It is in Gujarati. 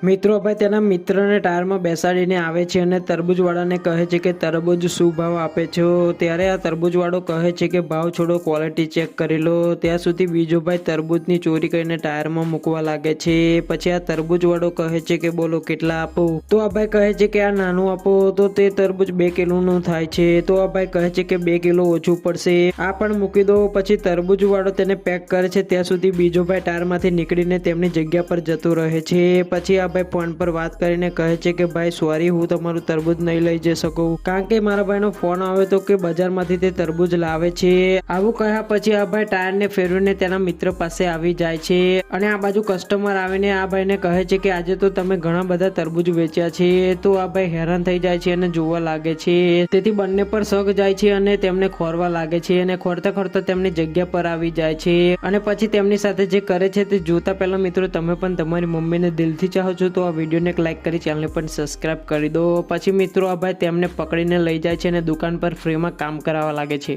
મિત્રો ભાઈ તેના મિત્રને ટાયરમાં બેસાડીને આવે છે અને તરબૂચવાળાને કહે છે કે તરબૂચ શું ભાવ આપે છો? ત્યારે આ તરબૂચવાળો કહે છે કે ભાવ છોડો, ક્વોલિટી ચેક કરી લો. ત્યાં સુધી બીજો ભાઈ તરબૂચની ચોરી કરીને ટાયરમાં મૂકવા લાગે છે. પછી આ તરબૂચવાળો કહે છે કે બોલો કેટલા આપો? તો આ ભાઈ કહે છે કે આ નાનું આપો. તો તે તરબૂચ 2 કિલોનું થાય છે. તો આ ભાઈ કહે છે કે 2 કિલો ઓછું પડશે, આ પણ મૂકી દો. પછી તરબૂચવાળો તેને પેક કરે છે. ત્યાં સુધી બીજો ભાઈ ટાયરમાંથી નીકળીને તેમની જગ્યા પર જતો રહે છે. પછી આ ભાઈ ફોન પર વાત કરીને કહે છે કે ભાઈ સોરી, હું તમારું તરબૂચ નહીં લઈ જઈ શકું, કારણ કે મારા ભાઈનો ફોન આવ્યો તો કે બજારમાંથી તે તરબૂચ લાવે છે. આવું કહ્યા પછી આ ભાઈ ટાયરને ફેરવીને તેના મિત્ર પાસે આવી જાય છે અને આ બાજુ કસ્ટમર આવીને આ ભાઈને કહે છે કે આજે તો તમે ઘણા બધા તરબૂચ વેચ્યા છે. તો આ ભાઈ હેરાન થઈ જાય છે અને જોવા લાગે છે. તેથી બંને પર શક જાય છે અને તેમને ખોરવા લાગે છે અને ખોરતા ખોરતા તેમની જગ્યા પર આવી જાય છે અને પછી તેમની સાથે જે કરે છે તે જોતા પહેલા મિત્રો તમે પણ તમારી મમ્મીને દિલથી ચાહો છો તો આ વિડીયોને એક લાઈક કરી ચેનલને પણ સબસ્ક્રાઇબ કરી દો. પછી મિત્રો આ ભાઈ તેમને પકડીને લઈ જાય છે અને દુકાન પર ફ્રીમાં કામ કરાવવા લાગે છે.